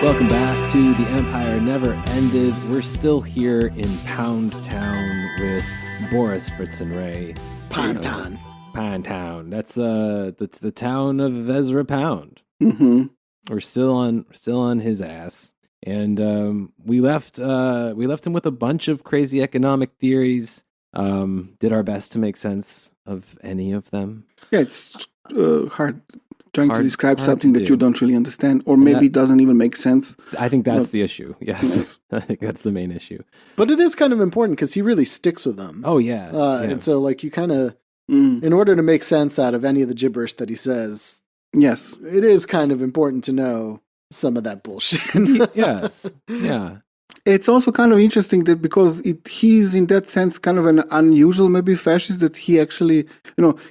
Welcome back to The Empire Never Ended. We're still here in Pound Town with Boris, Fritz, and Ray. Pound Town. Pound Town. That's the town of Ezra Pound. Mm-hmm. We're still on his ass, and we left him with a bunch of crazy economic theories. Did our best to make sense of any of them. Yeah, it's hard to describe hard something to that do. you don't really understand, or maybe it doesn't even make sense. I think that's the issue. Yes. I think that's the main issue. But it is kind of important because he really sticks with them. Oh, yeah. And so, like, you kind of, in order to make sense out of any of the gibberish that he says, Yes, it is kind of important to know some of that bullshit. Yes. Yeah. it's also kind of interesting that because he's in that sense kind of an unusual maybe fascist, that he actually,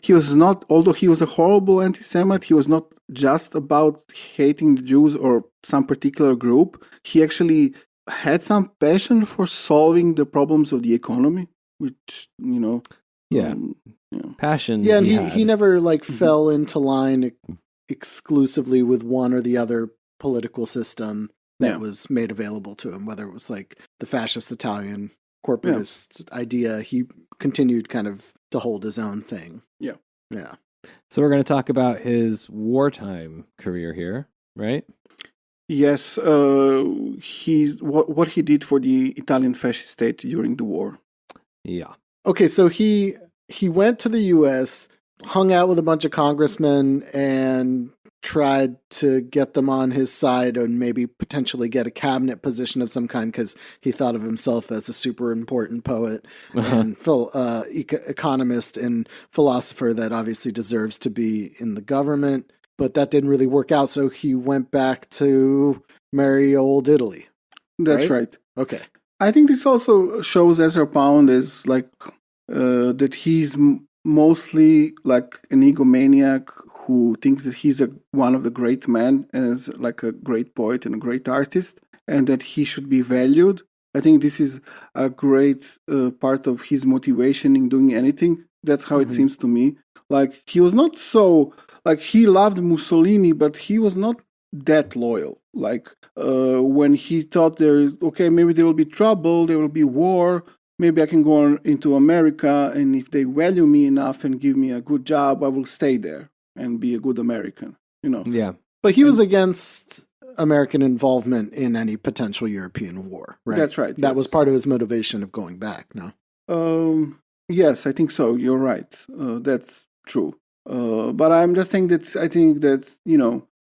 he was not, although he was a horrible anti-Semite, he was not just about hating the Jews or some particular group. He actually had some passion for solving the problems of the economy, which, Passion. Yeah, and he never, like, fell into line exclusively with one or the other political system that was made available to him, whether it was like the fascist Italian corporatist idea. He continued kind of to hold his own thing. Yeah. Yeah. So we're going to talk about his wartime career here, right? Yes, he's what he did for the Italian fascist state during the war. Yeah. Okay, so he went to the U.S., hung out with a bunch of congressmen, and tried to get them on his side and maybe potentially get a cabinet position of some kind because he thought of himself as a super important poet and economist and philosopher that obviously deserves to be in the government. But that didn't really work out, so he went back to merry old Italy. That's right. Okay. I think this also shows Ezra Pound as like that he's mostly like an egomaniac who thinks that he's one of the great men and is like a great poet and a great artist, and that he should be valued. I think this is a great part of his motivation in doing anything. That's how it seems to me. Like, he was not so, like, he loved Mussolini, but he was not that loyal. Like, when he thought maybe there will be trouble, there will be war, maybe I can go into America, and if they value me enough and give me a good job, I will stay there and be a good American, Yeah. But he was against American involvement in any potential European war, right? That's right. That was part of his motivation of going back, no? Yes, I think so. You're right. That's true. But I'm just saying that I think that,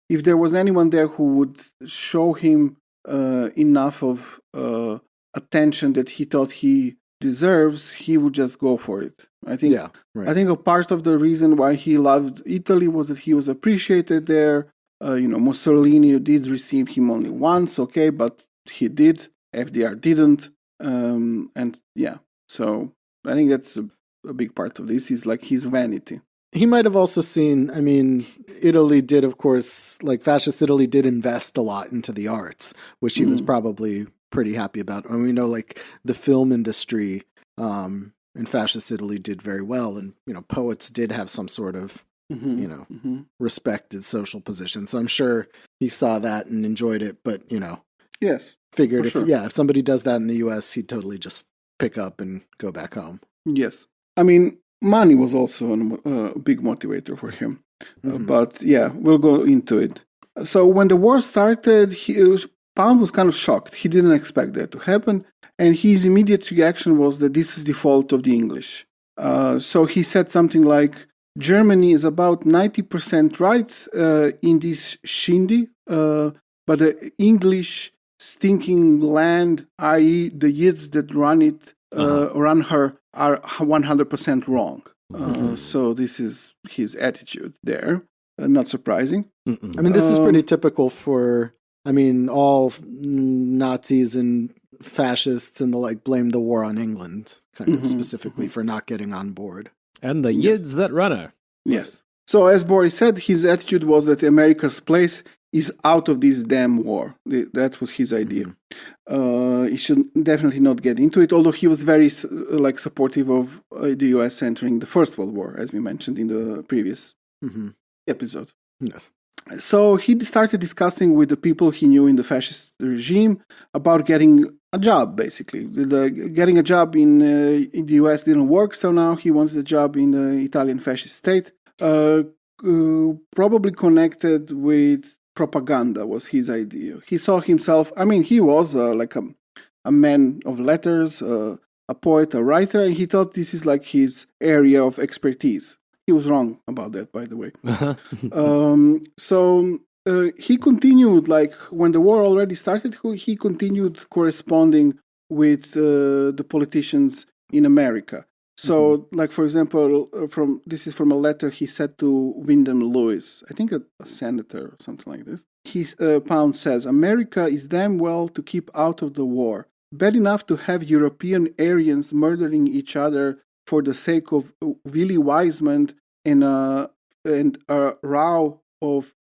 if there was anyone there who would show him enough of attention that he thought he deserves, he would just go for it. I think. Yeah, right. I think a part of the reason why he loved Italy was that he was appreciated there. Mussolini did receive him only once, okay, but he did. FDR didn't, and yeah. So I think that's a big part of this. Is like his vanity. He might have also seen, I mean, Italy did, of course, like fascist Italy did invest a lot into the arts, which he was probably pretty happy about. And we know, like, the film industry in fascist Italy did very well. And, poets did have some sort of, respected social position. So I'm sure he saw that and enjoyed it. But, Yes, figured sure. if somebody does that in the U.S., he'd totally just pick up and go back home. Yes. I mean, money was also a big motivator for him. But yeah, we'll go into it. So when the war started, Pound was kind of shocked. He didn't expect that to happen. And his immediate reaction was that this is the fault of the English. So he said something like, Germany is about 90% right in this shindy, but the English stinking land, i.e. the Yids that run her, are 100% wrong. So this is his attitude there. Not surprising. I mean, this is pretty typical for, all Nazis and fascists and the like blame the war on England, kind of specifically for not getting on board. And the Yids that run her. Yes. So as Boris said, his attitude was that America's place is out of this damn war. That was his idea. He should definitely not get into it, although he was very supportive of the US entering the First World War, as we mentioned in the previous episode. Yes. So he started discussing with the people he knew in the fascist regime about getting a job, basically. Getting a job in the US didn't work, so now he wanted a job in the Italian fascist state. Probably connected with propaganda was his idea. He saw himself, I mean, he was like a man of letters, a poet, a writer, and he thought this is like his area of expertise. He was wrong about that, by the way. So he continued, like when the war already started, he continued corresponding with the politicians in America. So, like for example, this is from a letter he sent to Wyndham Lewis, I think a senator or something like this. Pound says, "America is damn well to keep out of the war. Bad enough to have European Aryans murdering each other for the sake of Willie Wiseman and a row of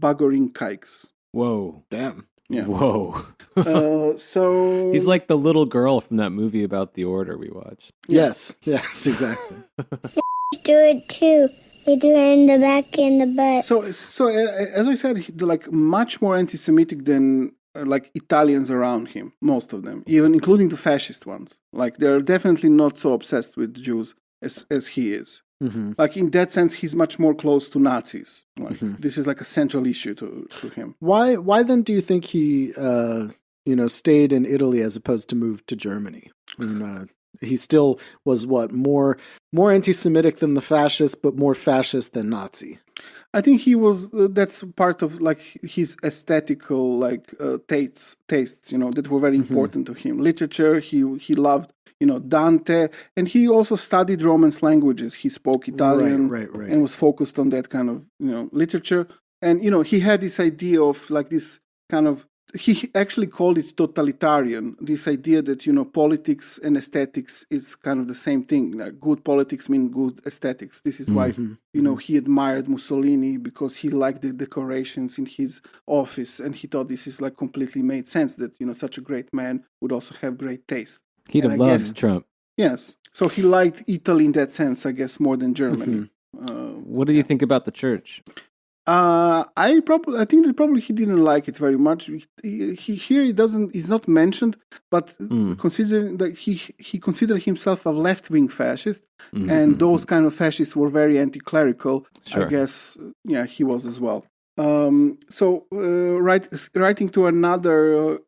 buggering kikes." Whoa. Damn. Yeah. Whoa. So He's like the little girl from that movie about the order we watched. Yes, exactly. Do it too. They do it in the back and the butt. So as I said, they're like much more anti-Semitic than like Italians around him, most of them, even including the fascist ones. Like they're definitely not so obsessed with Jews as he is. Mm-hmm. Like in that sense, he's much more close to Nazis. Like this is like a central issue to him. Why then do you think he stayed in Italy as opposed to move to Germany? And, he still was more anti-Semitic than the fascists, but more fascist than Nazi. I think he was. That's part of like his aesthetical like tastes. That were very important to him. Literature. He loved Dante, and he also studied Romance languages. He spoke Italian, right. and was focused on that kind of literature. And he had this idea of like this kind of. He actually called it totalitarian. This idea that politics and aesthetics is kind of the same thing. Like good politics mean good aesthetics. This is why he admired Mussolini, because he liked the decorations in his office, and he thought this is like completely made sense that such a great man would also have great taste. He'd have loved Trump. Yes. So he liked Italy in that sense, I guess, more than Germany. What do you think about the church? I think that probably he didn't like it very much. He's not mentioned, but considering that he considered himself a left-wing fascist, and those kind of fascists were very anti-clerical. Sure. I guess, he was as well. So writing to another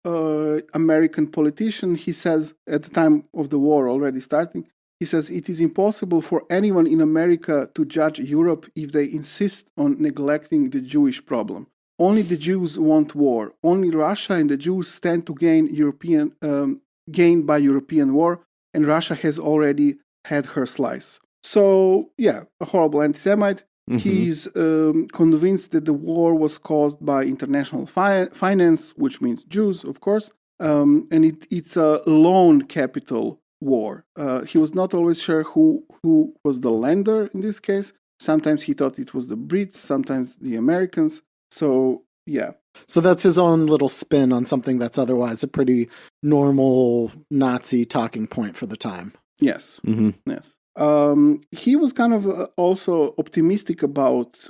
American politician, he says at the time of the war already starting, he says, "It is impossible for anyone in America to judge Europe if they insist on neglecting the Jewish problem. Only the Jews want war. Only Russia and the Jews stand to gain by European war, and Russia has already had her slice." So, a horrible anti-Semite. He's convinced that the war was caused by international finance, which means Jews, of course, and it's a loan capital war. He was not always sure who was the lender in this case. Sometimes he thought it was the Brits, sometimes the Americans. So, So that's his own little spin on something that's otherwise a pretty normal Nazi talking point for the time. Yes. Yes. He was kind of also optimistic about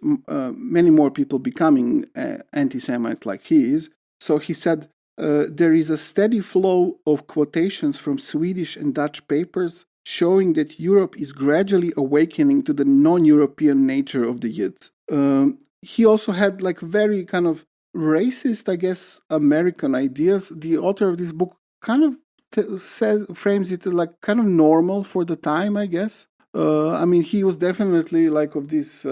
many more people becoming anti-Semites like he is. So he said, "There is a steady flow of quotations from Swedish and Dutch papers showing that Europe is gradually awakening to the non-European nature of the Yid." He also had like very kind of racist, I guess, American ideas. The author of this book kind of frames it like kind of normal for the time, I guess. I mean, he was definitely like of this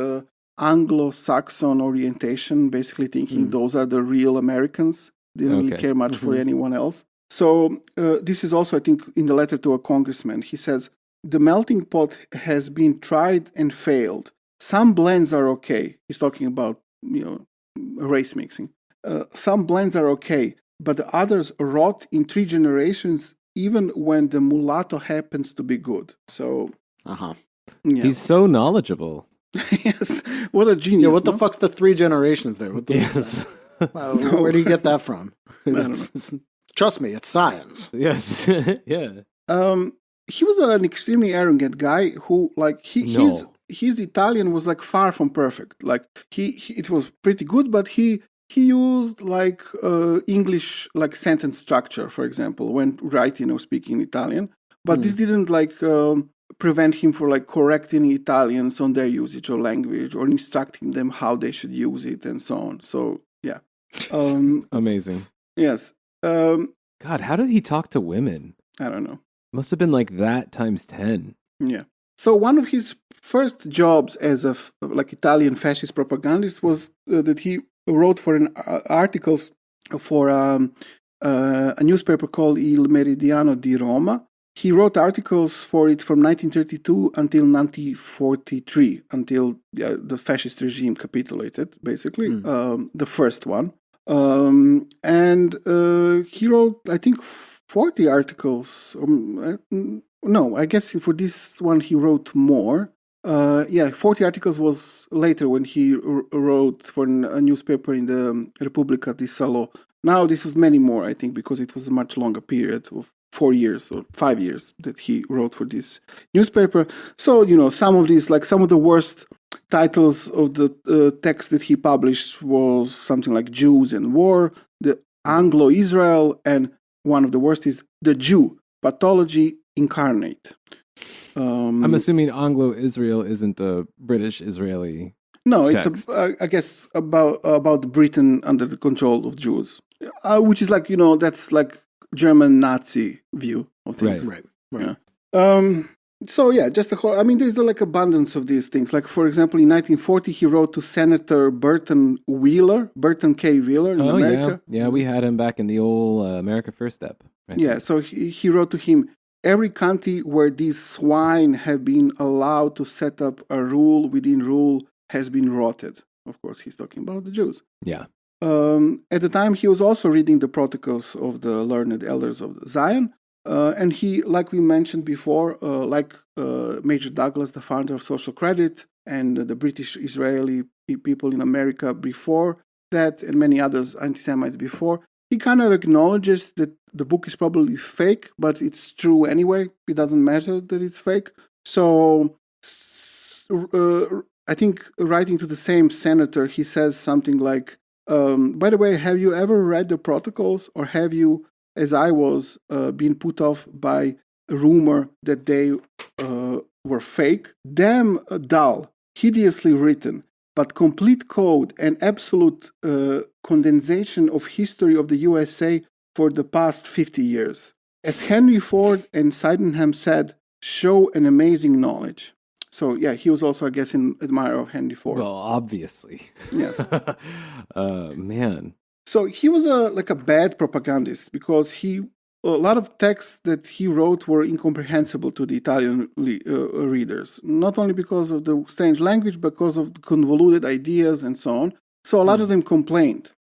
Anglo-Saxon orientation, basically thinking those are the real Americans. Didn't really care much for anyone else. So this is also, I think, in the letter to a congressman. He says, "The melting pot has been tried and failed. Some blends are okay." He's talking about, race mixing. "Some blends are okay, but the others rot in 3 generations, even when the mulatto happens to be good." So, He's so knowledgeable. Yes, what a genius. Yeah, what the fuck's the 3 generations there? Yes. Where do you get that from? Trust me, it's science. Yes. Yeah. He was an extremely arrogant guy who, like, his Italian was like far from perfect. Like it was pretty good, but he used like English like sentence structure, for example, when writing or speaking Italian. But this didn't like prevent him from like correcting Italians on their usage of language or instructing them how they should use it and so on. So yeah, Amazing. yes. God, how did he talk to women? I don't know. Must have been like that times 10. Yeah. So one of his first jobs as a like Italian fascist propagandist was that he wrote for articles for a newspaper called Il Meridiano di Roma. He wrote articles for it from 1932 until 1943, until the fascist regime capitulated, basically, the first one. And he wrote, I think, 40 articles. No, I guess for this one he wrote more. 40 articles was later when he wrote for a newspaper in the Republic of Salo. Now this was many more, I think, because it was a much longer period of 4 years or 5 years that he wrote for this newspaper. So, some of these, like some of the worst titles of the text that he published was something like Jews and War, the Anglo-Israel, and one of the worst is The Jew, Pathology Incarnate. I'm assuming Anglo-Israel isn't a British-Israeli No, text. It's, I guess, about Britain under the control of Jews, which is like, that's like German Nazi view of things. Right. Yeah. So yeah, just the whole. I mean, there's like abundance of these things. Like for example, in 1940, he wrote to Senator Burton K. Wheeler in America. Yeah, we had him back in the old America First Step. Yeah, so he wrote to him. Every country where these swine have been allowed to set up a rule within rule has been rotted. Of course, he's talking about the Jews. Yeah. At the time, he was also reading the protocols of the learned elders of Zion. And he, like we mentioned before, Major Douglas, the founder of social credit, and the British Israeli people in America before that, and many others, anti-Semites before, he kind of acknowledges that the book is probably fake, but it's true anyway. It doesn't matter that it's fake. So I think writing to the same senator, he says something like, by the way, have you ever read the protocols, or have you, as I was, been put off by a rumor that they were fake? Damn dull, hideously written, but complete code and absolute condensation of history of the USA for the past 50 years. As Henry Ford and Sydenham said, show an amazing knowledge. So yeah, he was also, I guess, an admirer of Henry Ford. Well, obviously. Yes. Man. So he was a bad propagandist because a lot of texts that he wrote were incomprehensible to the Italian readers, not only because of the strange language, but because of the convoluted ideas and so on. So a lot of them complained.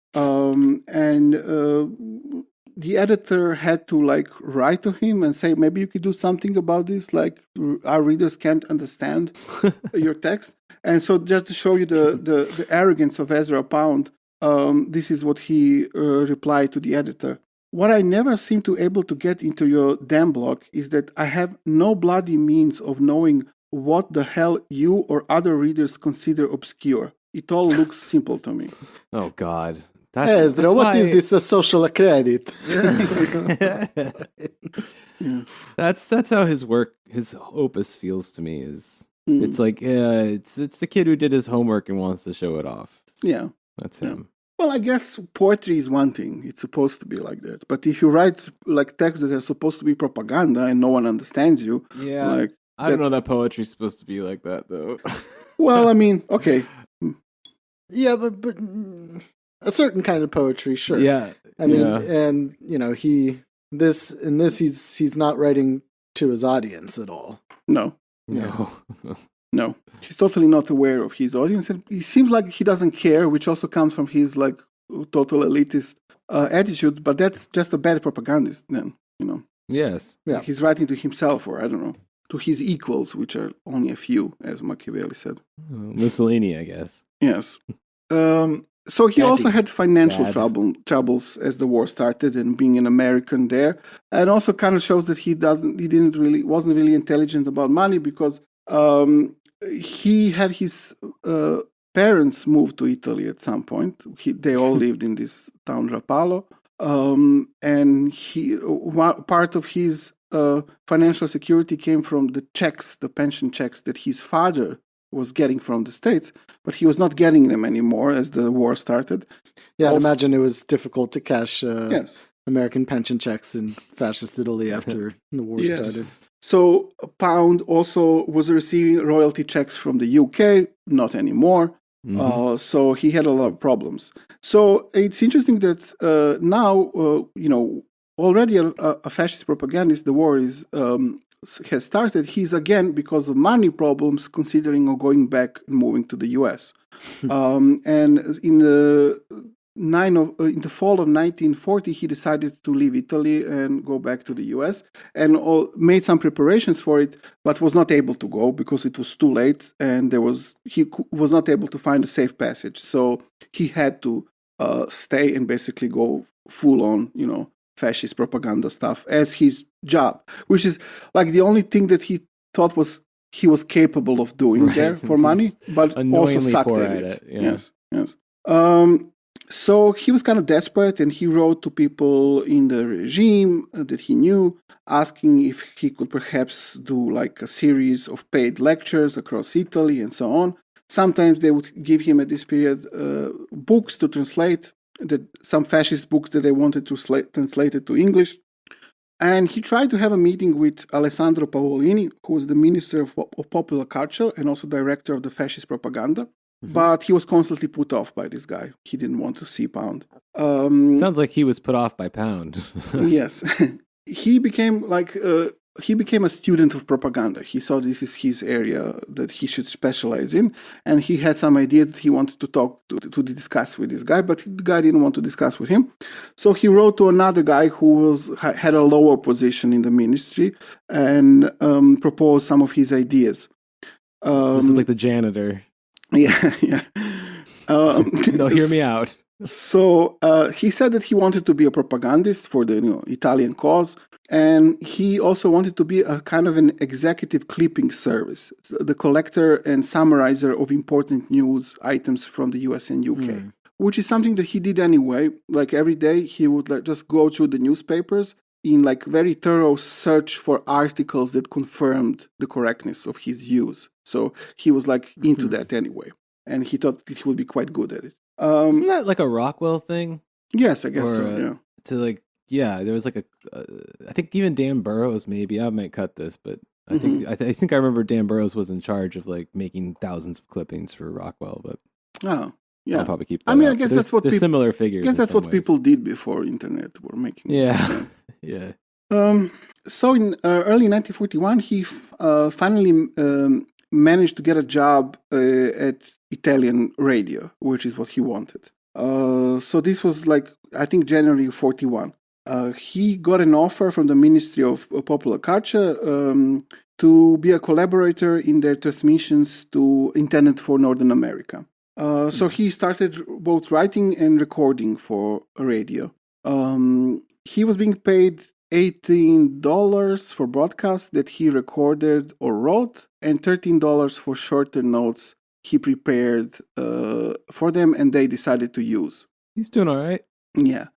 The editor had to write to him and say, maybe you could do something about this, our readers can't understand your text. And so just to show you the arrogance of Ezra Pound, this is what he replied to the editor. What I never seem to able to get into your damn blog is that I have no bloody means of knowing what the hell you or other readers consider obscure. It all looks simple to me. Oh, God. Ezra, what is this, a social credit? That's how his work, his opus feels to me. It's like, it's the kid who did his homework and wants to show it off. Yeah. That's him. Well, I guess poetry is one thing. It's supposed to be like that. But if you write texts that are supposed to be propaganda and no one understands you, I don't know that poetry's supposed to be like that, though. Well, I mean, okay. Yeah, but a certain kind of poetry, sure. Yeah. I mean, and he's not writing to his audience at all. No. No, he's totally not aware of his audience, and he seems like he doesn't care, which also comes from his total elitist attitude. But that's just a bad propagandist, then, Yes. Yeah, he's writing to himself, or I don't know, to his equals, which are only a few, as Machiavelli said. Mussolini, I guess. Yes. So he also had financial troubles as the war started, and being an American there, and also kind of shows that wasn't really intelligent about money, because he had his parents moved to Italy at some point. They all lived in this town Rapallo, and part of his financial security came from the checks, the pension checks that his father was getting from the States, but he was not getting them anymore as the war started. Yeah, I'd imagine it was difficult to cash Yes. American pension checks in fascist Italy after the war started. So Pound also was receiving royalty checks from the UK, not anymore. So he had a lot of problems. So it's interesting that now, already a fascist propagandist, the war has started. He's again, because of money problems, considering going back and moving to the US. And in the fall of 1940, he decided to leave Italy and go back to the US, and made some preparations for it, but was not able to go because it was too late, and he was not able to find a safe passage. So he had to stay and basically go full on, fascist propaganda stuff as his job, which is like the only thing that he thought he was capable of doing there for money, but also sucked at it. Yeah. Yes. So he was kind of desperate, and he wrote to people in the regime that he knew, asking if he could perhaps do like a series of paid lectures across Italy and so on. Sometimes they would give him at this period books to translate, some fascist books that they wanted to translated to English. And he tried to have a meeting with Alessandro Pavolini, who was the Minister of Popular Culture and also director of the fascist propaganda. But he was constantly put off by this guy. He didn't want to see Pound. Sounds like he was put off by Pound. Yes. He became a student of propaganda. He saw this is his area that he should specialize in, and he had some ideas that he wanted to talk to discuss with this guy, but the guy didn't want to discuss with him. So he wrote to another guy who had a lower position in the ministry and proposed some of his ideas. This is like the janitor. Yeah. No, hear me out. So he said that he wanted to be a propagandist for the Italian cause, and he also wanted to be a kind of an executive clipping service, the collector and summarizer of important news items from the US and UK, which is something that he did anyway. Like every day, he would just go through the newspapers in like very thorough search for articles that confirmed the correctness of his views. So he was like into that anyway, and he thought that he would be quite good at it. Isn't that like a Rockwell thing? Yes, I guess so. Yeah. There was like I think even Dan Burrows, maybe I might cut this, but I think I remember Dan Burrows was in charge of like making thousands of clippings for Rockwell, but yeah, I'll probably keep that. I mean, out. I guess that's what there's similar figures. I guess that's what ways. people did before internet were making. Yeah. Yeah. So in early 1941, he finally managed to get a job at Italian radio, which is what he wanted. So this was like, I think, January 41. He got an offer from the Ministry of Popular Culture to be a collaborator in their transmissions intended for Northern America. So he started both writing and recording for radio. He was being paid $18 for broadcasts that he recorded or wrote, and $13 for shorter notes he prepared for them and they decided to use. He's doing all right. Yeah.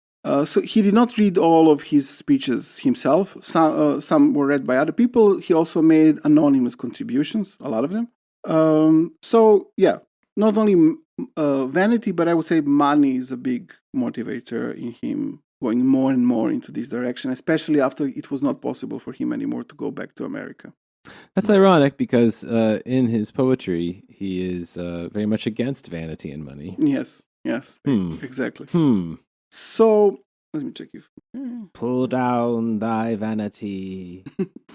So he did not read all of his speeches himself. Some were read by other people. He also made anonymous contributions, a lot of them. So yeah, not only vanity, but I would say money is a big motivator in him going more and more into this direction, especially after it was not possible for him anymore to go back to America. That's ironic because in his poetry, he is very much against vanity and money. Yes, exactly. So, let me check if... Pull down thy vanity.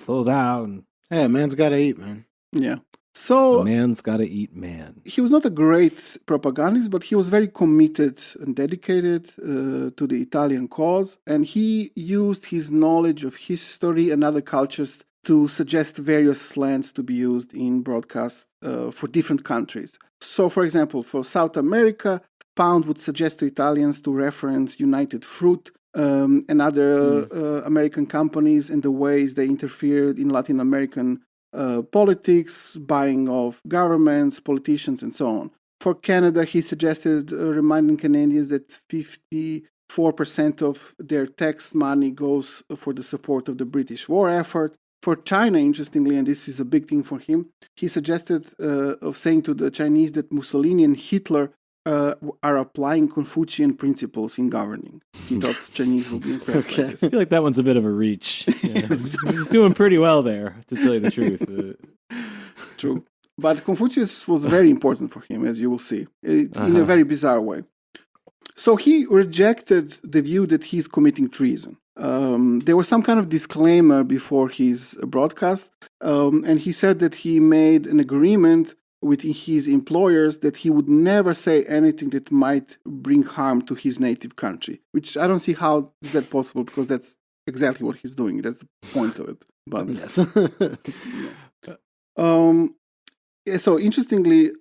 Pull down. Hey, a man's got to eat, man. Yeah. So a man's got to eat man. He was not a great propagandist, but he was very committed and dedicated to the Italian cause, and he used his knowledge of history and other cultures to suggest various slants to be used in broadcasts for different countries. So, for example, for South America, Pound would suggest to Italians to reference United Fruit and other American companies and the ways they interfered in Latin American politics, buying of governments, politicians, and so on. For Canada, he suggested reminding Canadians that 54% of their tax money goes for the support of the British war effort. For China, interestingly, and this is a big thing for him, he suggested of saying to the Chinese that Mussolini and Hitler are applying Confucian principles in governing. He thought Chinese would be impressed by this. I feel like that one's a bit of a reach. Yeah. He's doing pretty well there, to tell you the truth. True. But Confucius was very important for him, as you will see, in a very bizarre way. So he rejected the view that he's committing treason. There was some kind of disclaimer before his broadcast, and he said that he made an agreement with his employers that he would never say anything that might bring harm to his native country, which I don't see how is that possible, because that's exactly what he's doing. That's the point of it. But Yes. so interestingly,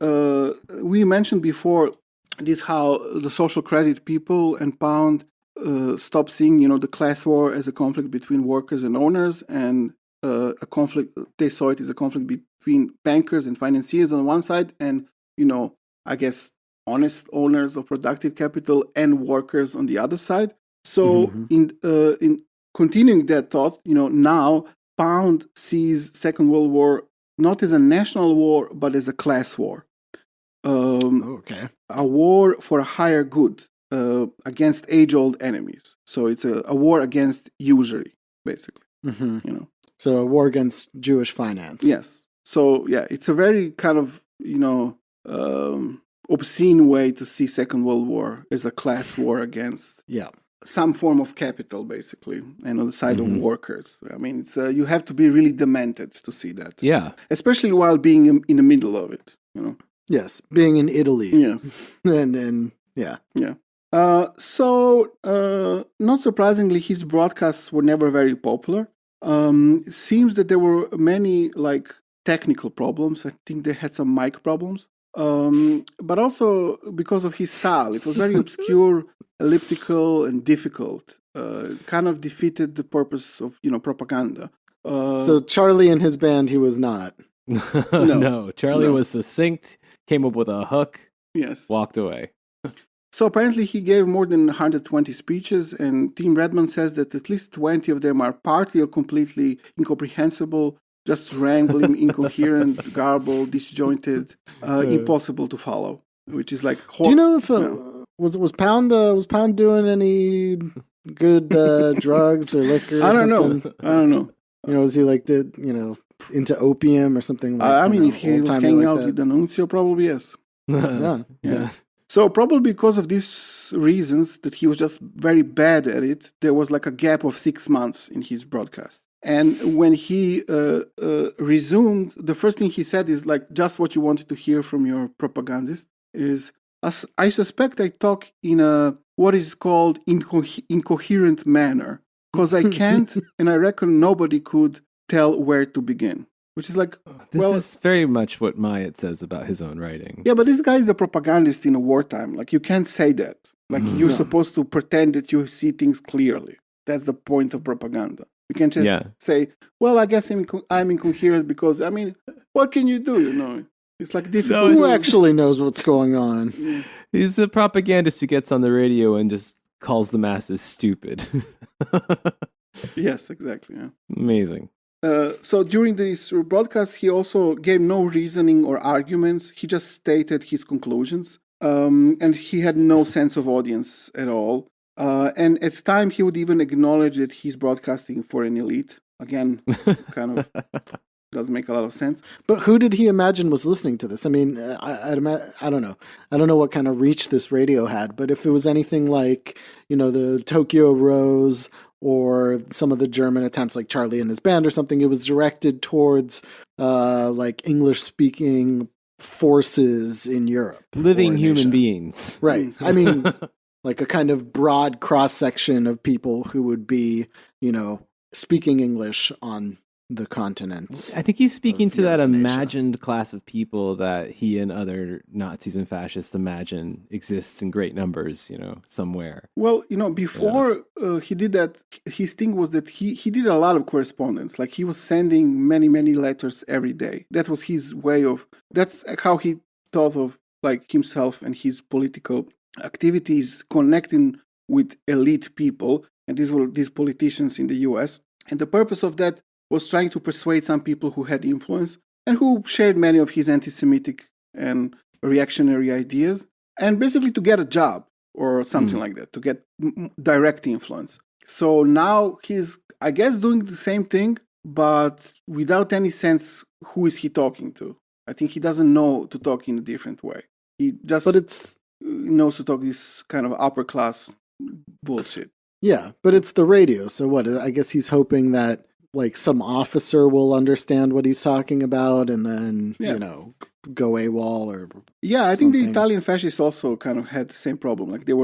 we mentioned before this how the social credit people and Pound stopped seeing, the class war as a conflict between workers and owners, and a conflict. They saw it as a conflict between bankers and financiers on one side, and I guess honest owners of productive capital and workers on the other side. So in continuing that thought, now Pound sees Second World War not as a national war, but as a class war. Okay. A war for a higher good against age-old enemies. So it's a war against usury, basically. So a war against Jewish finance. Yes. So yeah, it's a very kind of obscene way to see Second World War as a class war against some form of capital, basically, and on the side of workers. I mean, it's you have to be really demented to see that. Yeah. Especially while being in the middle of it. Yes, being in Italy. Yes. and yeah. Yeah. So, not surprisingly, his broadcasts were never very popular. It seems that there were many technical problems. I think they had some mic problems. But also because of his style, it was very obscure, elliptical, and difficult. Kind of defeated the purpose of propaganda. So Charlie and his band, he was not. No, Charlie was succinct, came up with a hook, yes, walked away. So apparently he gave more than 120 speeches, and Tim Redmond says that at least 20 of them are partly or completely incomprehensible, just rambling, incoherent, garbled, disjointed, impossible to follow. Which is like. Do you know if was Pound doing any good drugs or liquor? Or I don't know. Was he into opium or something? If he was hanging out with the nuncio, probably yes. Yeah. So probably because of these reasons that he was just very bad at it, there was a gap of 6 months in his broadcast. And when he resumed, the first thing he said is just what you wanted to hear from your propagandist is, I suspect I talk in a what is called incoherent manner, because I can't, and I reckon nobody could tell where to begin. Which is this is very much what Myatt says about his own writing. Yeah, but this guy is a propagandist in a wartime. You can't say that. You're supposed to pretend that you see things clearly. That's the point of propaganda. You can't just say, well, I guess I'm incoherent because, what can you do, It's difficult. Who actually knows what's going on? Yeah. He's a propagandist who gets on the radio and just calls the masses stupid. Yes, exactly. Yeah. Amazing. So during this broadcast, he also gave no reasoning or arguments. He just stated his conclusions. And he had no sense of audience at all. And at the time, he would even acknowledge that he's broadcasting for an elite. Again, kind of doesn't make a lot of sense. But who did he imagine was listening to this? I don't know. I don't know what kind of reach this radio had. But if it was anything like, the Tokyo Rose or some of the German attempts like Charlie and his band or something, it was directed towards English-speaking forces in Europe. Living human beings. Right. A kind of broad cross-section of people who would be, speaking English on the continents. I think he's speaking of to that Europe and Asia. imagined class of people that he and other Nazis and fascists imagine exists in great numbers, somewhere. Well, before he did that, his thing was that he did a lot of correspondence. Like he was sending many, many letters every day. That was his way of, that's how he thought of like himself and his political activities, connecting with elite people. And these were these politicians in the US. And the purpose of that was trying to persuade some people who had influence and who shared many of his anti-Semitic and reactionary ideas, and basically to get a job or something like that, to get direct influence. So now he's, I guess, doing the same thing, but without any sense who is he talking to. I think he doesn't know to talk in a different way. He just knows to talk this kind of upper class bullshit. Yeah, but it's the radio. So what? I guess he's hoping that like some officer will understand what he's talking about and then, go AWOL or Yeah, I think the something. Italian fascists also kind of had the same problem. Like they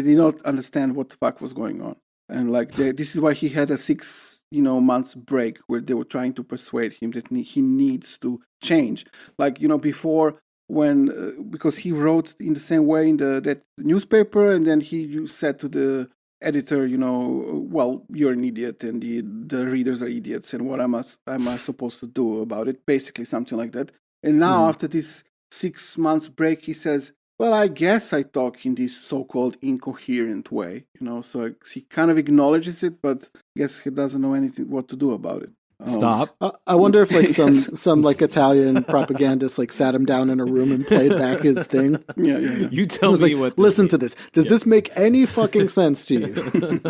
did not understand what the fuck was going on. And like this is why he had a 6 months break where they were trying to persuade him that he needs to change. Like, before when, because he wrote in the same way in that newspaper, and then he said to the editor, well, you're an idiot and the readers are idiots, and what am I supposed to do about it? Basically something like that. And now after this 6 months break, he says, well, I guess I talk in this so-called incoherent way, so he kind of acknowledges it, but I guess he doesn't know what to do about it. Stop. I wonder if like some like Italian propagandist like sat him down in a room and played back his thing. Yeah. You tell me like, what. Listen to this. Does this make any fucking sense to you?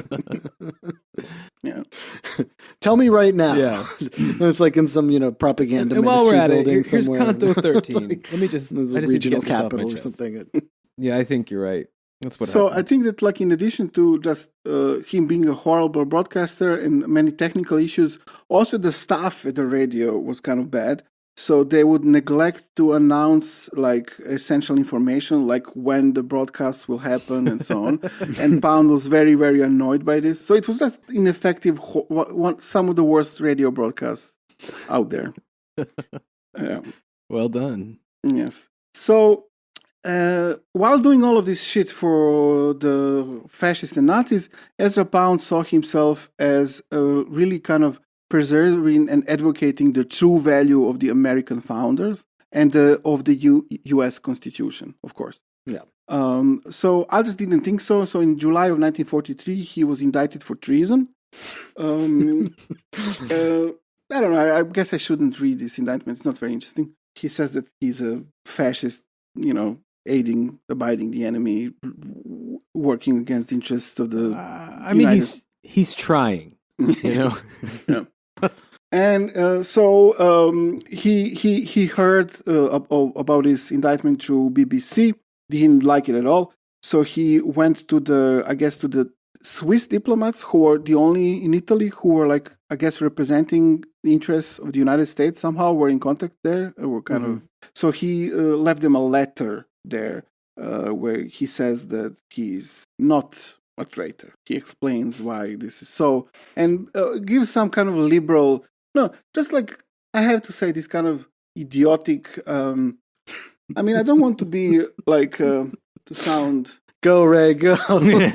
Yeah. Tell me right now. Yeah. It's like in some propaganda. And while we're at it, building here's somewhere. Canto 13. Let me just. There's I a just need to regional get this off my capital or chest. something. Yeah, I think you're right. That's what. So happened. I think that, like, in addition to just him being a horrible broadcaster and many technical issues, also the staff at the radio was kind of bad. So they would neglect to announce like essential information, like when the broadcast will happen and so on. And Pound was very, very annoyed by this. So it was just ineffective. Some of the worst radio broadcasts out there. Yeah. Well done. Yes. So while doing all of this shit for the fascists and Nazis, Ezra Pound saw himself as really kind of preserving and advocating the true value of the American founders and of the U.S. Constitution, of course. Yeah. So others didn't think so. So in July of 1943, he was indicted for treason. I don't know. I guess I shouldn't read this indictment. It's not very interesting. He says that he's a fascist, aiding, abiding the enemy, working against the interests of the. He's trying. Yeah. And so he heard about this indictment through BBC. Didn't like it at all. So he went to the Swiss diplomats who were the only in Italy who were like, I guess, representing the interests of the United States somehow, were in contact there. Were kind of. So he left them a letter there where he says that he's not a traitor. He explains why this is so, and gives some kind of liberal. No, just like, I have to say, this kind of idiotic. I mean, I don't want to be like to sound. Go, Ray, go. Like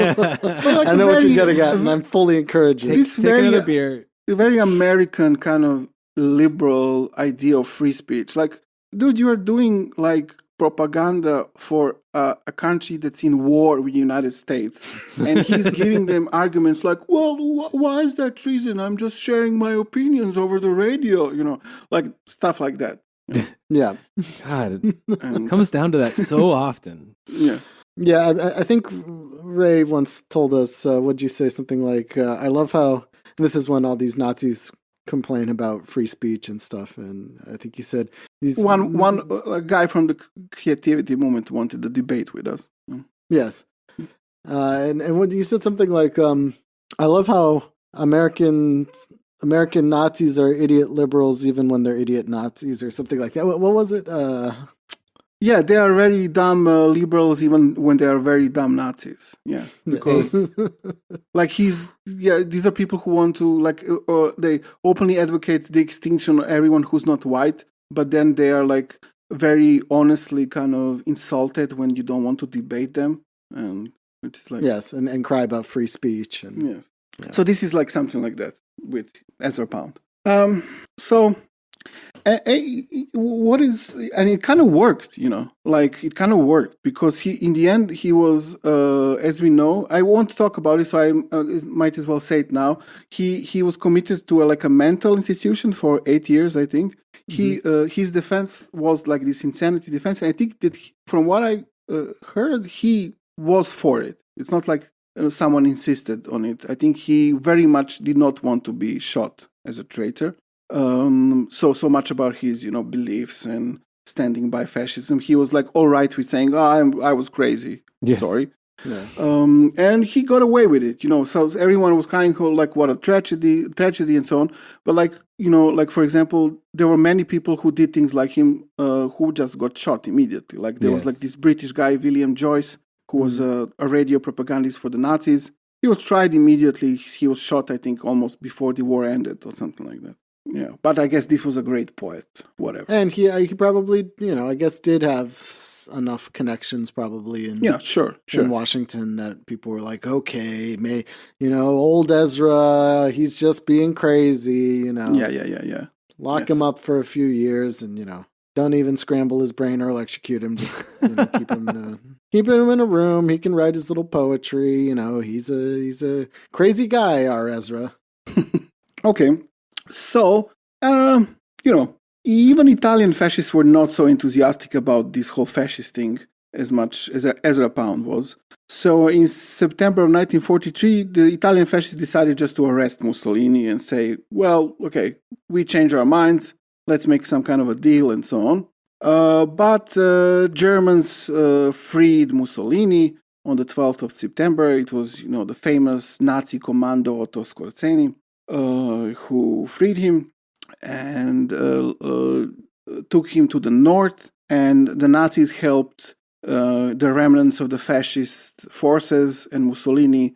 I know what you're getting at, and I'm fully encouraging. This Take very another beer. very American kind of liberal idea of free speech. Like, dude, you are doing like propaganda for a country that's in war with the United States, and he's giving them arguments like, well, why is that treason? I'm just sharing my opinions over the radio, like stuff like that. Yeah. God, it comes down to that so often. Yeah. Yeah, I think Ray once told us, what'd you say? Something like, I love how, this is when all these Nazis complain about free speech and stuff, and I think you said one a guy from the creativity movement wanted to debate with us. Yes, and what you said something like, I love how American Nazis are idiot liberals even when they're idiot Nazis or something like that. What was it? Yeah, they are very dumb liberals, even when they are very dumb Nazis. Yeah, because like these are people who want to they openly advocate the extinction of everyone who's not white, but then they are like very honestly kind of insulted when you don't want to debate them, and it's like yes, and cry about free speech and yes. Yeah. So this is like something like that with Ezra Pound. So. What is, and it kind of worked, like it kind of worked because in the end he was, as we know, I won't talk about it, so I might as well say it now. He was committed to a mental institution for 8 years, I think. His defense was like this insanity defense, and I think that from what I heard, he was for it. It's not like someone insisted on it. I think he very much did not want to be shot as a traitor. So much about his, beliefs and standing by fascism. He was like all right with saying, I was crazy. Yes. Sorry. Yes. And he got away with it, so everyone was crying, like, what a tragedy and so on. But like for example, there were many people who did things like him, who just got shot immediately. Like there was like this British guy, William Joyce, who was a radio propagandist for the Nazis. He was tried immediately. He was shot, I think, almost before the war ended or something like that. Yeah, but I guess this was a great poet, whatever. And he probably, I guess did have enough connections probably in in Washington that people were like, okay, old Ezra, he's just being crazy, Yeah. Lock him up for a few years and, don't even scramble his brain or electrocute him. Just keep him in a room. He can write his little poetry. He's a crazy guy, our Ezra. Okay. So, even Italian fascists were not so enthusiastic about this whole fascist thing as much as Ezra Pound was. So, in September of 1943, the Italian fascists decided just to arrest Mussolini and say, well, okay, we changed our minds, let's make some kind of a deal and so on. But Germans freed Mussolini on the 12th of September. It was, the famous Nazi commando Otto Skorzeny. Who freed him and took him to the north, and the Nazis helped the remnants of the fascist forces, and Mussolini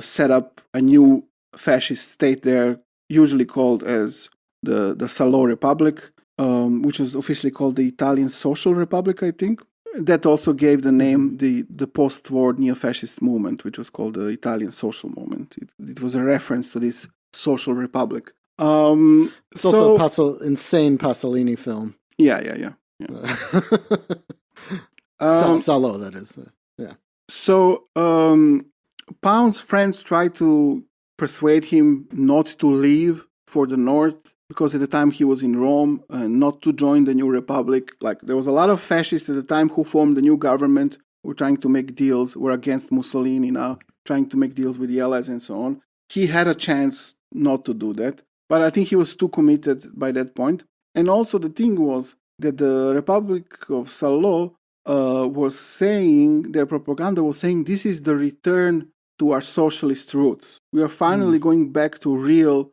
set up a new fascist state there, usually called as the Salo Republic, which was officially called the Italian Social Republic, I think. That also gave the name the post-war neo-fascist movement, which was called the Italian Social Movement. It was a reference to this social republic. It's also insane Pasolini film. Yeah. Salo, that is. Yeah. So Pound's friends tried to persuade him not to leave for the north, because at the time he was in Rome, not to join the new republic. Like there was a lot of fascists at the time who formed the new government, were trying to make deals, were against Mussolini now, trying to make deals with the Allies and so on. He had a chance not to do that, but I think he was too committed by that point. And also the thing was that the Republic of Salo was saying, their propaganda was saying, this is the return to our socialist roots. We are finally going back to real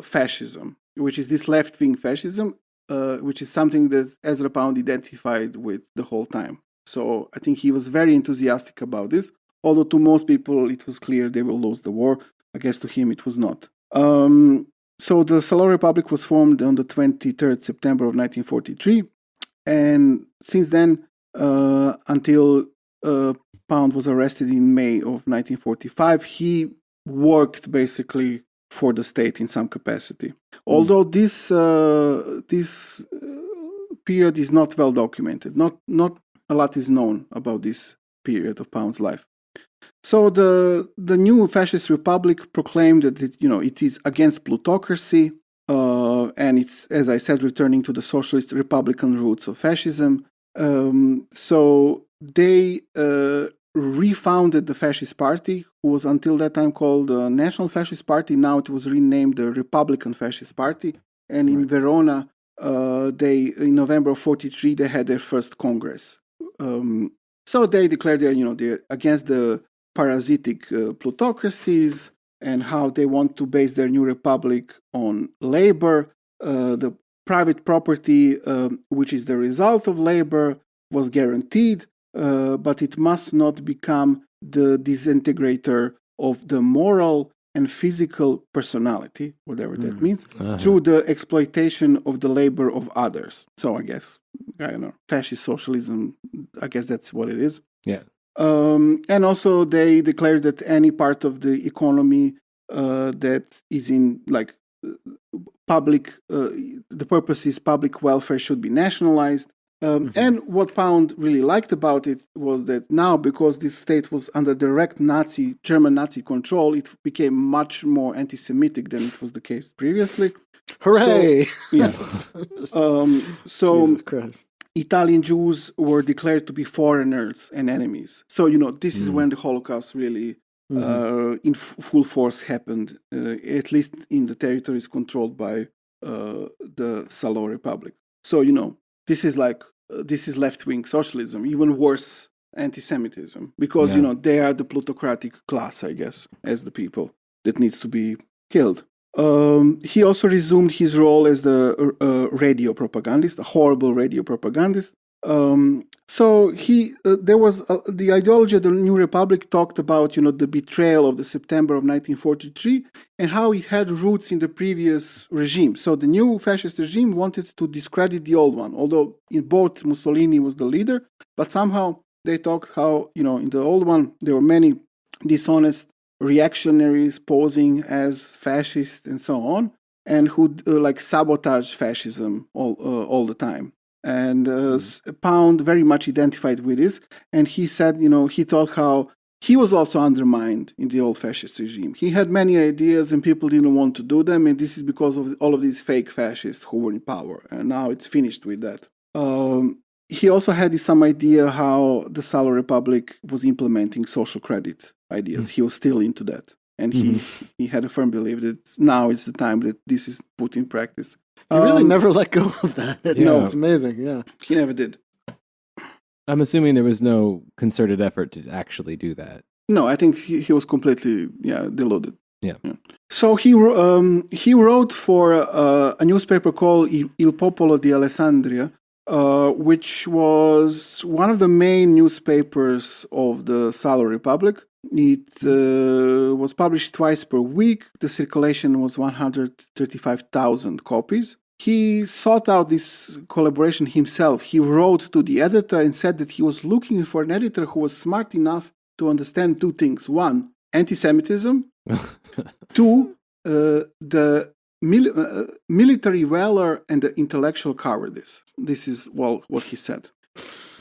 fascism, which is this left-wing fascism, which is something that Ezra Pound identified with the whole time. So I think he was very enthusiastic about this, although to most people it was clear they will lose the war. I guess to him it was not. So the Salo Republic was formed on the 23rd September of 1943. And since then, until Pound was arrested in May of 1945, he worked basically for the state in some capacity. Although this period is not well documented. Not a lot is known about this period of Pound's life. So the new fascist republic proclaimed that it is against plutocracy, and it's, as I said, returning to the socialist republican roots of fascism. So they refounded the fascist party, who was until that time called the National Fascist Party. Now it was renamed the Republican Fascist Party. And in Verona, in November of 1943, they had their first congress. So they declared they're against the parasitic plutocracies and how they want to base their new republic on labor, the private property, which is the result of labor, was guaranteed, but it must not become the disintegrator of the moral and physical personality, whatever that means, through the exploitation of the labor of others. So I guess, I don't know, fascist socialism, I guess that's what it is. Yeah. And also they declared that any part of the economy that is in like public, the purpose is public welfare should be nationalized. And what Pound really liked about it was that now, because this state was under direct German Nazi control, it became much more anti-Semitic than it was the case previously. Hooray! So Jesus Christ. Italian Jews were declared to be foreigners and enemies. So, this is when the Holocaust really in full force happened, at least in the territories controlled by the Salo Republic. So, this is left-wing socialism, even worse anti-Semitism, because, they are the plutocratic class, I guess, as the people that needs to be killed. He also resumed his role as the radio propagandist, a horrible radio propagandist. So there was the ideology of the New Republic talked about, the betrayal of the September of 1943 and how it had roots in the previous regime. So the new fascist regime wanted to discredit the old one, although in both Mussolini was the leader, but somehow they talked how, in the old one, there were many dishonest reactionaries posing as fascists and so on, and who sabotage fascism all the time. And Pound very much identified with this, and he said, he thought how he was also undermined in the old fascist regime. He had many ideas and people didn't want to do them, and this is because of all of these fake fascists who were in power, and now it's finished with that. He also had some idea how the Salo Republic was implementing social credit ideas. He was still into that. And he had a firm belief that now is the time that this is put in practice. He really never let go of that. It's amazing, yeah. He never did. I'm assuming there was no concerted effort to actually do that. No, I think he was completely, deluded. Yeah. So he wrote for a newspaper called Il Popolo di Alessandria, which was one of the main newspapers of the Salo Republic. It was published twice per week. The circulation was 135,000 copies. He sought out this collaboration himself. He wrote to the editor and said that he was looking for an editor who was smart enough to understand two things. One, anti-Semitism. Two, the military valor and the intellectual cowardice. This is, what he said.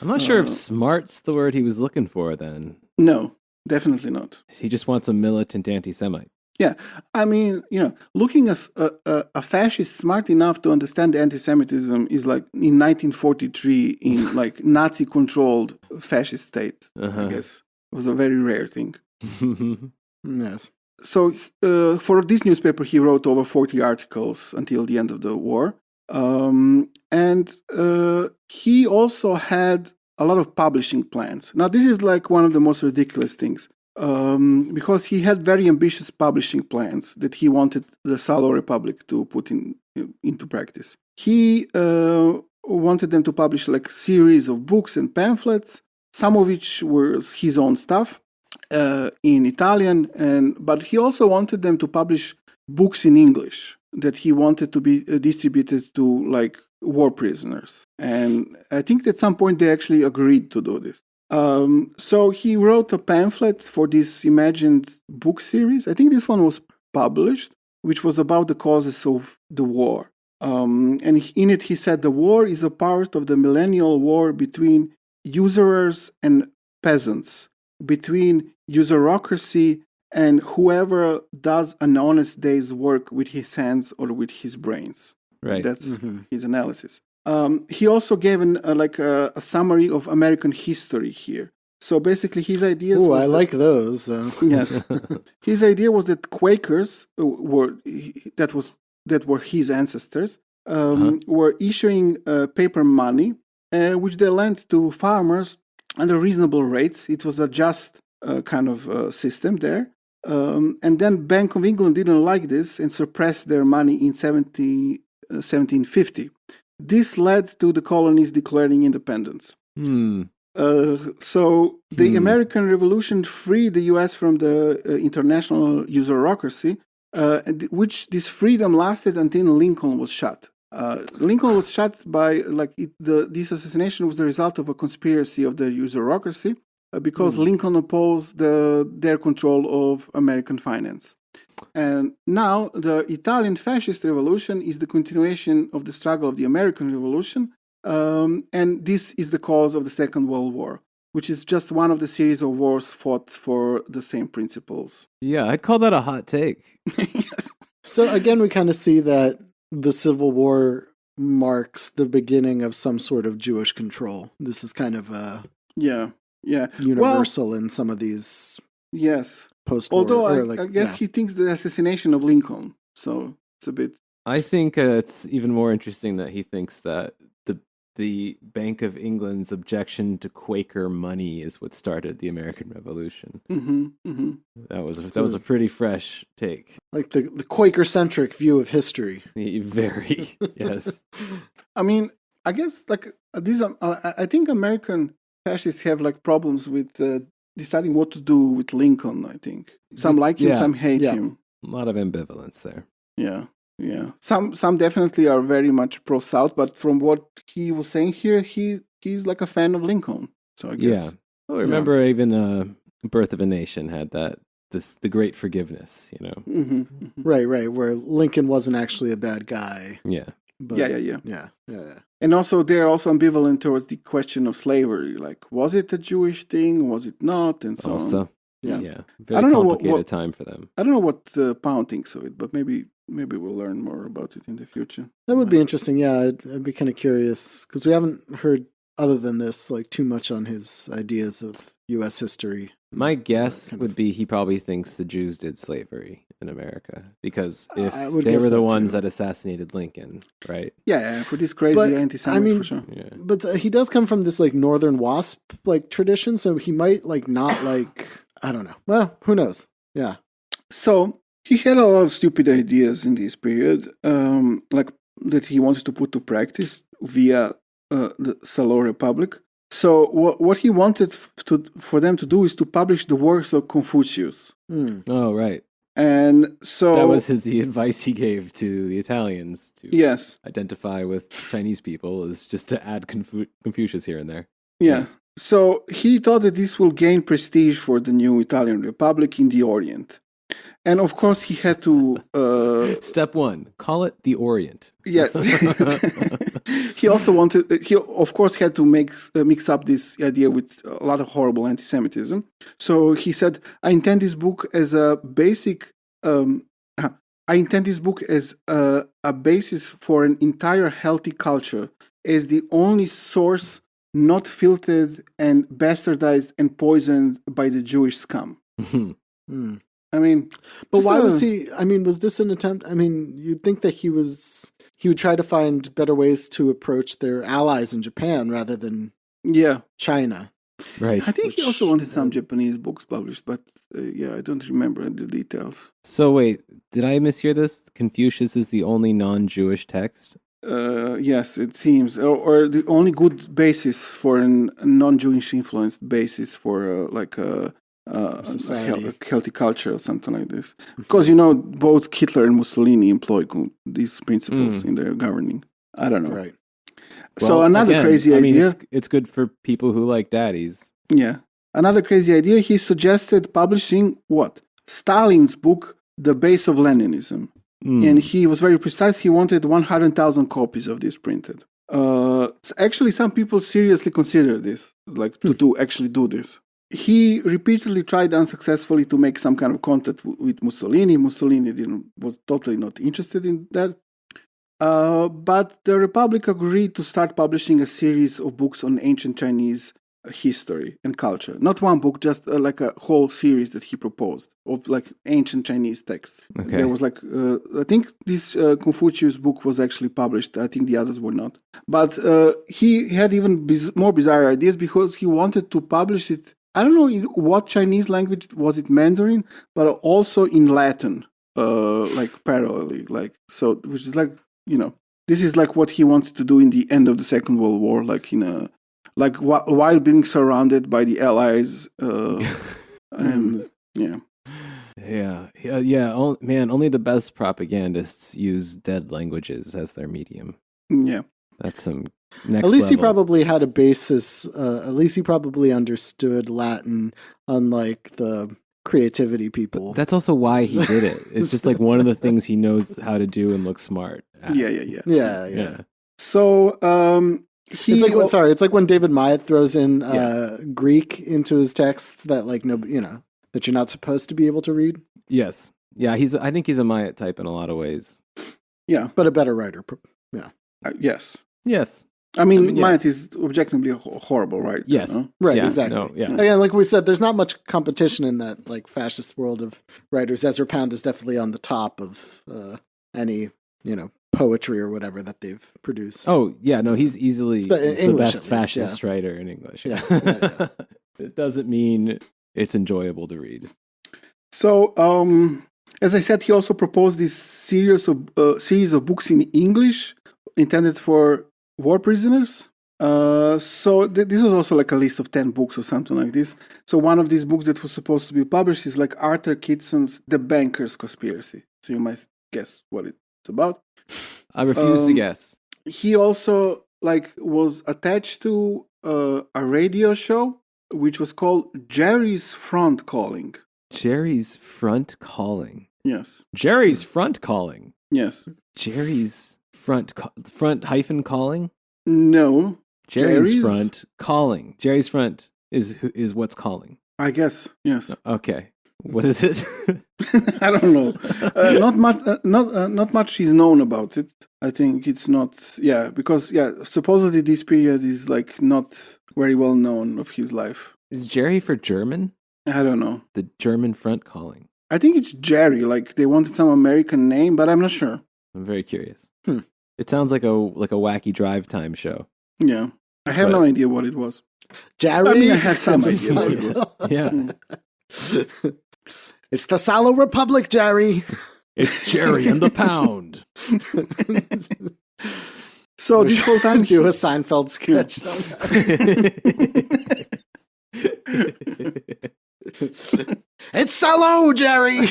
I'm not sure if smart's the word he was looking for then. No, definitely not. He just wants a militant anti-Semite. Yeah, I mean, looking at a fascist smart enough to understand anti-Semitism is like in 1943 in like Nazi-controlled fascist state, I guess. It was a very rare thing. Yes. So for this newspaper, he wrote over 40 articles until the end of the war. And he also had a lot of publishing plans. Now, this is like one of the most ridiculous things. Because he had very ambitious publishing plans that he wanted the Salo Republic to put into practice. He wanted them to publish like series of books and pamphlets, some of which was his own stuff in Italian, but he also wanted them to publish books in English that he wanted to be distributed to like war prisoners. And I think at some point they actually agreed to do this. So he wrote a pamphlet for this imagined book series. I think this one was published, which was about the causes of the war. And in it he said the war is a part of the millennial war between usurers and peasants, between usurocracy and whoever does an honest day's work with his hands or with his brains. Right. That's his analysis. He also gave a summary of American history here. So basically, his ideas. I like those. Yes, his idea was that Quakers were his ancestors were issuing paper money, which they lent to farmers under reasonable rates. It was a just kind of system there. And then Bank of England didn't like this and suppressed their money in 1750. This led to the colonies declaring independence. Hmm. So the American Revolution freed the U.S. from the international usurocracy, which this freedom lasted until Lincoln was shot. Lincoln was shot by this assassination was the result of a conspiracy of the usurocracy because Lincoln opposed their control of American finance. And now the Italian Fascist Revolution is the continuation of the struggle of the American Revolution. And this is the cause of the Second World War, which is just one of the series of wars fought for the same principles. Yeah, I'd call that a hot take. Yes. So again, we kind of see that the Civil War marks the beginning of some sort of Jewish control. This is kind of universal in some of these post-war. Although I guess he thinks the assassination of Lincoln, so it's a bit... I think it's even more interesting that he thinks that the Bank of England's objection to Quaker money is what started the American Revolution. That was a pretty fresh take. Like the Quaker-centric view of history. Very, yes. I mean, I guess I think American fascists have problems with deciding what to do with Lincoln, I think. Some like him, some hate him. A lot of ambivalence there. Yeah. Yeah, some definitely are very much pro-South, but from what he was saying here, he's like a fan of Lincoln. So I guess. Yeah, well, remember even Birth of a Nation had the Great Forgiveness, you know. Right, where Lincoln wasn't actually a bad guy. Yeah. But, yeah. And also they're also ambivalent towards the question of slavery. Like, was it a Jewish thing? Was it not? And so on. Yeah. Very complicated time for them. I don't know what Pound thinks of it, but maybe we'll learn more about it in the future. That would be interesting. Yeah, I'd be kind of curious because we haven't heard, other than this, too much on his ideas of U.S. history. My guess would be he probably thinks the Jews did slavery in America because if they were the ones that assassinated Lincoln, right? Yeah, for this crazy anti-Semitic, for sure. Yeah. But he does come from this Northern WASP tradition, so he might not I don't know. Well, who knows? Yeah. So he had a lot of stupid ideas in this period, that he wanted to put to practice via the Salo Republic. So what he wanted for them to do is to publish the works of Confucius. Oh, right. And so that was the advice he gave to the Italians to identify with Chinese people, is just to add Confucius here and there. Yeah. So he thought that this will gain prestige for the new Italian Republic in the Orient. And of course, he had to... Step one, call it the Orient. Yeah. He also of course, had to mix up this idea with a lot of horrible anti-Semitism. So he said, I intend this book as a basic... I intend this book as a basis for an entire healthy culture, as the only source not filtered and bastardized and poisoned by the Jewish scum. I mean, but why was he? I mean, was this an attempt? I mean, you'd think that he would try to find better ways to approach their allies in Japan rather than China. Right. I think he also wanted some Japanese books published, but I don't remember the details. So wait, did I mishear this? Confucius is the only non-Jewish text? Yes, it seems, or the only good basis for a non-Jewish influenced basis for a healthy culture or something like this. Because both Hitler and Mussolini employ these principles in their governing. I don't know. Right. So another crazy idea. Mean, it's good for people who like daddies. Yeah. Another crazy idea. He suggested publishing Stalin's book, The Base of Leninism. And he was very precise. He wanted 100,000 copies of this printed. Actually, some people seriously consider this, to do this. He repeatedly tried unsuccessfully to make some kind of contact with Mussolini. Mussolini was totally not interested in that. But the Republic agreed to start publishing a series of books on ancient Chinese history and culture. Not one book, just a whole series that he proposed of ancient Chinese texts. Okay. There was I think this Confucius book was actually published. I think the others were not. But he had even more bizarre ideas because he wanted to publish it. I don't know in what Chinese language was it, Mandarin, but also in Latin, parallelly, which is this is what he wanted to do in the end of the Second World War, in a like while being surrounded by the Allies, and yeah. Man, only the best propagandists use dead languages as their medium. Yeah. That's some next At least he level. probably had a basis. At least he probably understood Latin, unlike the creativity people. That's also why he did it. It's just like one of the things he knows how to do and look smart at. Yeah. So, It's like when David Myatt throws in Yes. Greek into his text that like that you're not supposed to be able to read. Yes. Yeah, I think he's a Myatt type in a lot of ways. Yeah. But a better writer. Yeah. Yes. Yes. I mean, yes. Myatt is objectively horrible, right? Yes. Right, Yeah, exactly. no, yeah. Again, like we said, there's not much competition in that like fascist world of writers. Ezra Pound is definitely on the top of any, poetry or whatever that they've produced. Oh, yeah, no, he's easily the English, best at least, fascist writer in English. Yeah. It doesn't mean it's enjoyable to read. So, as I said, he also proposed this series of books in English intended for war prisoners. So this was also like a list of 10 books or something like this. So one of these books that was supposed to be published is like Arthur Kitson's The Banker's Conspiracy. So you might guess what it's about. I refuse to guess. He also was attached to a radio show which was called Jerry's Front Calling. Jerry's Front Calling. Yes. Jerry's Front Calling. Yes. Jerry's front hyphen calling? No. Jerry's Front Calling. Jerry's Front is what's calling. I guess. Yes. Okay. What is it? I don't know. Not much is known about it. I think it's not. Yeah, because supposedly this period is like not very well known of his life. Is Jerry for German? I don't know. The German Front Calling. I think it's Jerry. Like they wanted some American name, but I'm not sure. I'm very curious. It sounds like a wacky drive time show. Yeah, I have no idea what it was. Jerry. I mean, I have some idea what it was. Yeah. It's the Salo Republic, Jerry. It's Jerry and the Pound. So this whole time, do a Seinfeld sketch. It's Salo, Jerry.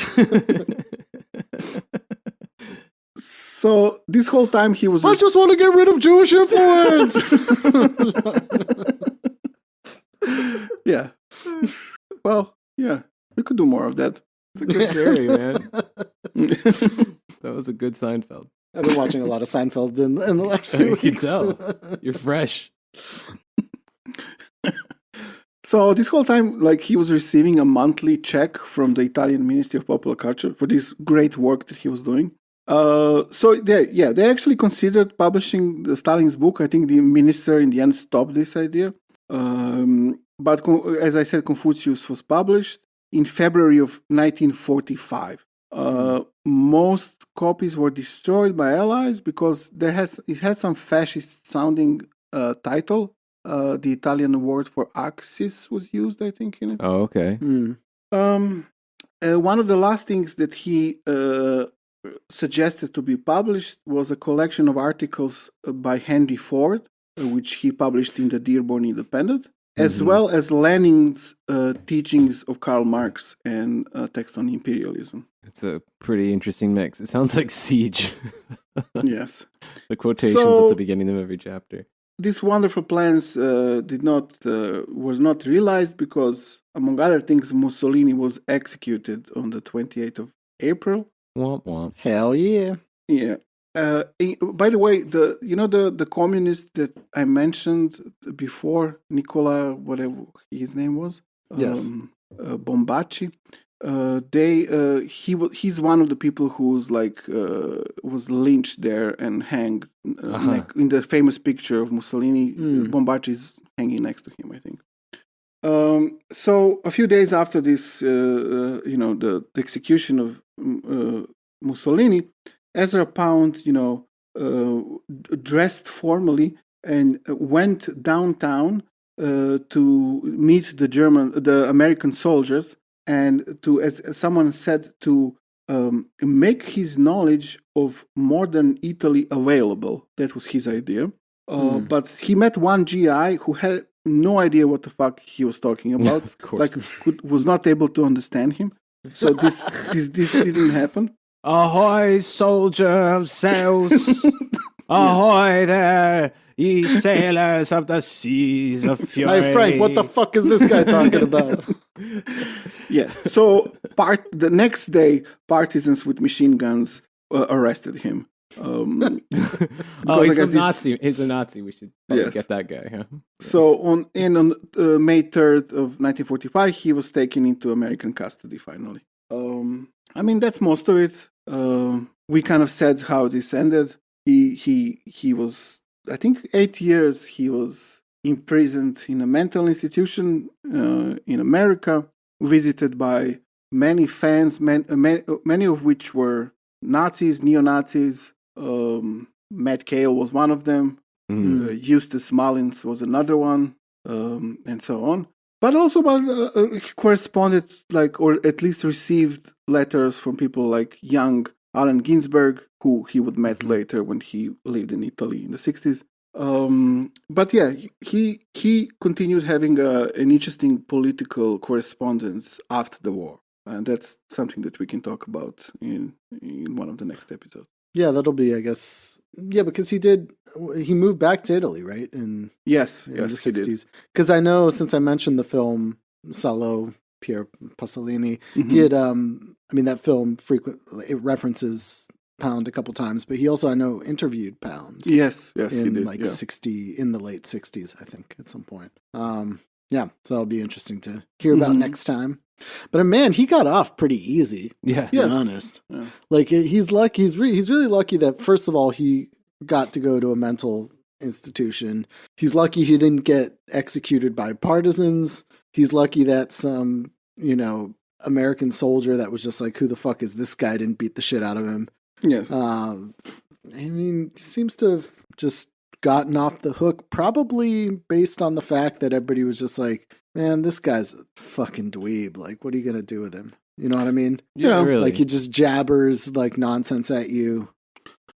So this whole time he was. I just want to get rid of Jewish influence. Yeah. Well, yeah, we could do more of that. It's a good Jerry, man. That was a good Seinfeld. I've been watching a lot of Seinfeld in the last few You can weeks. tell. You're fresh. So this whole time, he was receiving a monthly check from the Italian Ministry of Popular Culture for this great work that he was doing. So they actually considered publishing Stalin's book. I think the minister in the end stopped this idea. But as I said, Confucius was published in February of 1945. Most copies were destroyed by Allies because it had some fascist-sounding title. The Italian word for Axis was used, I think, in it. Oh, okay. One of the last things that he suggested to be published was a collection of articles by Henry Ford, which he published in the Dearborn Independent, as well as Lenin's teachings of Karl Marx and text on imperialism. It's a pretty interesting mix. It sounds like Siege. Yes. The quotations at the beginning of every chapter. These wonderful plans was not realized because, among other things, Mussolini was executed on the 28th of April. Womp womp. Hell yeah. Yeah. By the way, the communist that I mentioned before, Nicola, whatever his name was, Yes, Bombacci. He's one of the people who's was lynched there and hanged in the famous picture of Mussolini. Bombacci is hanging next to him, I think. So a few days after this, the execution of Mussolini, Ezra Pound, dressed formally and went downtown to meet the American soldiers and to, as someone said, to make his knowledge of modern Italy available. That was his idea. But he met one GI who had no idea what the fuck he was talking about. Of course. Like, was not able to understand him. So this didn't happen. Ahoy, soldier of Zeus! Ahoy there, ye sailors of the seas of fury! Hey Frank, what the fuck is this guy talking about? Yeah. So the next day, partisans with machine guns arrested him. Oh, I he's guess a this- Nazi. He's a Nazi. We should probably Yes. get that guy. Huh? So on May 3rd of 1945, he was taken into American custody finally. I mean, that's most of it. We kind of said how this ended. He was, I think, 8 years he was imprisoned in a mental institution in America, visited by many fans, many of which were Nazis, neo-Nazis. Matt Cale was one of them. Eustace Mullins was another one, and so on. But also, he corresponded, or at least received letters from people like young Allen Ginsberg, who he would met later when he lived in Italy in the 60s. But yeah, he continued having an interesting political correspondence after the war. And that's something that we can talk about in one of the next episodes. Yeah, that'll be, I guess. Yeah, because he moved back to Italy, right? Yes, In the he did. 60s. Because I know, since I mentioned the film Salo, Pier Pasolini, Mhm. he had, that film it references Pound a couple times, but he also, I know, interviewed Pound. Yes, he in did. like yeah. 60, in the late 60s, I think, at some point. Yeah, so that'll be interesting to hear about next time. But man, he got off pretty easy. Yeah. To be honest. Yeah. Like, he's lucky. He's really lucky that, first of all, he got to go to a mental institution. He's lucky he didn't get executed by partisans. He's lucky that some, American soldier that was just like, who the fuck is this guy, didn't beat the shit out of him. Yes. Seems to have just gotten off the hook, probably based on the fact that everybody was just like, man, this guy's a fucking dweeb. Like, what are you going to do with him? You know what I mean? Yeah, really. Like, he just jabbers like nonsense at you.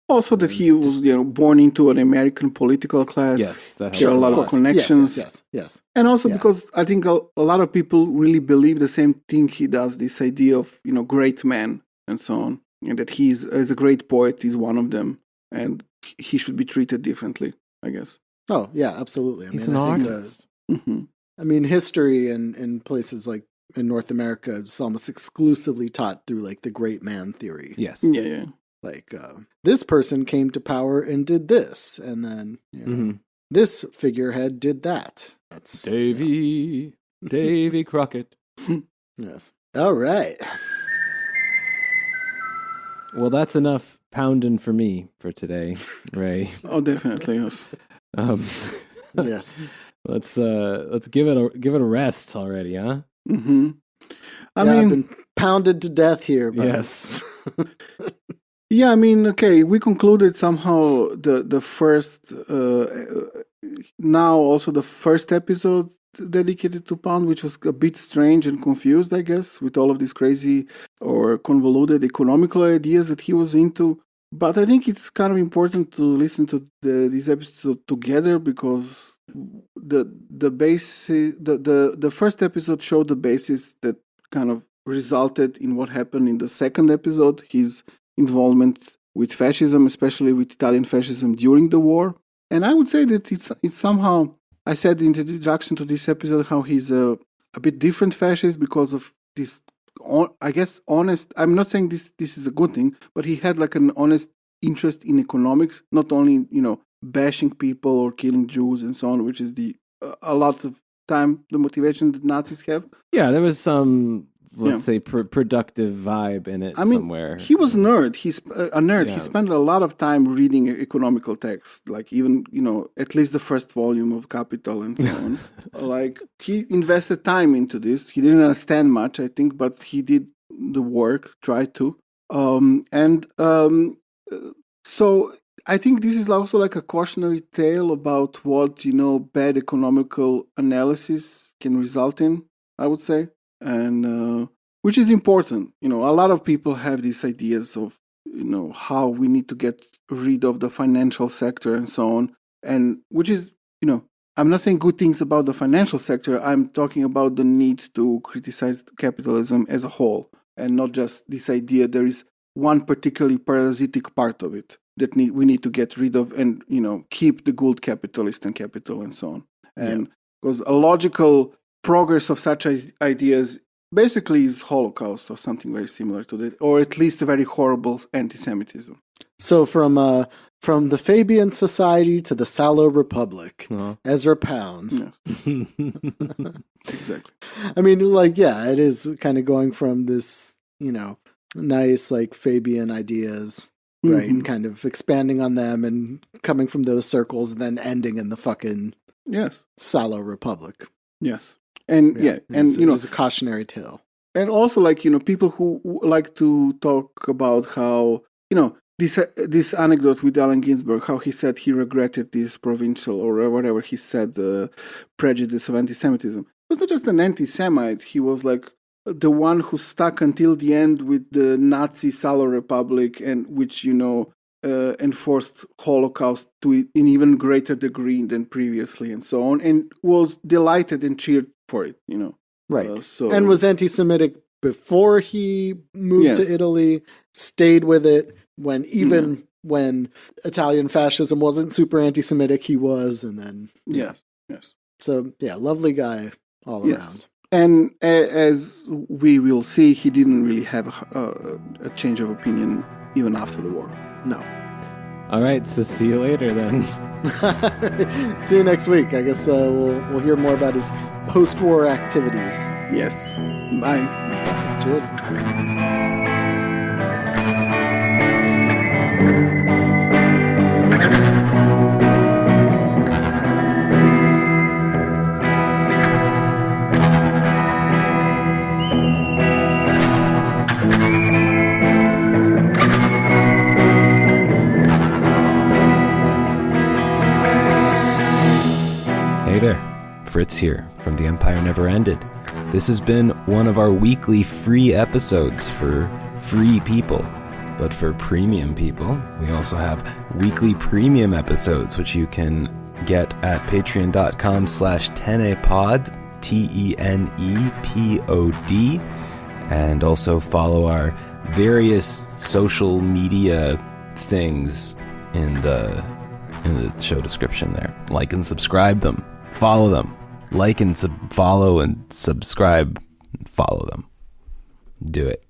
Also, that he was, born into an American political class. Yes, that He had a helps. lot of connections. Yes. And also Yeah. because I think a lot of people really believe the same thing he does, this idea of, great man and so on. And that he's, as a great poet, he's one of them. And he should be treated differently, I guess. Oh, yeah, absolutely. He's an I think artist. history in places like in North America is almost exclusively taught through like the great man theory. Yes. Yeah. Like, this person came to power and did this, and then this figurehead did that. That's Davy Crockett. Yes. All right. Well, that's enough pounding for me for today, Ray. Oh, definitely, yes. Yes. Let's give it a rest already, huh? Mm-hmm. I've been pounded to death here. But Yes. Yeah, okay, we concluded somehow the first, now also the first episode dedicated to Pound, which was a bit strange and confused, I guess, with all of these crazy or convoluted economical ideas that he was into. But I think it's kind of important to listen to these episodes together because the first episode showed the basis that kind of resulted in what happened in the second episode, his involvement with fascism, especially with Italian fascism during the war. And I would say that it's somehow, I said in the introduction to this episode how he's a bit different fascist because of this, I guess, honest, I'm not saying this is a good thing, but he had like an honest interest in economics, not only, bashing people or killing Jews and so on, which is a lot of time the motivation that Nazis have. Yeah, there was some, let's say, productive vibe in it somewhere. He was a nerd. He's a nerd. Yeah. He spent a lot of time reading economical texts, like even, at least the first volume of Capital and so on. Like, he invested time into this. He didn't understand much, I think, but he did the work, tried to. So I think this is also like a cautionary tale about what, bad economical analysis can result in, I would say. And which is important. A lot of people have these ideas of, how we need to get rid of the financial sector and so on. And which is, I'm not saying good things about the financial sector. I'm talking about the need to criticize capitalism as a whole, and not just this idea there is one particularly parasitic part of it that we need to get rid of, and keep the good capitalist and capital and so on. And because a logical progress of such ideas basically is Holocaust or something very similar to that, or at least a very horrible anti-Semitism. So from the Fabian Society to the Salo Republic, Ezra Pounds. Yeah. Exactly. I mean, it is kind of going from this, nice Fabian ideas, right, and kind of expanding on them and coming from those circles, and then ending in the fucking Salo Republic. Yes. And and it's a cautionary tale. And also people who like to talk about how this anecdote with Allen Ginsberg, how he said he regretted this provincial or whatever he said, the prejudice of anti-Semitism. He was not just an anti-Semite. He was the one who stuck until the end with the Nazi Salo Republic, and which enforced Holocaust to an even greater degree than previously, and so on, and was delighted and cheered for it. Right. And was anti-Semitic before he moved to Italy, stayed with it when Italian fascism wasn't super anti-Semitic, he was, and then yes. So lovely guy all around. And as we will see, he didn't really have a change of opinion even after the war. No. All right, so see you later then. See you next week. I guess we'll hear more about his post-war activities. Yes. Bye. Cheers. Hey there, Fritz here from The Empire Never Ended. This has been one of our weekly free episodes for free people. But for premium people, we also have weekly premium episodes, which you can get at patreon.com/tenepod, TENEPOD, and also follow our various social media things in the show description there. Like and subscribe them. Follow them. Like and follow and subscribe. Follow them. Do it.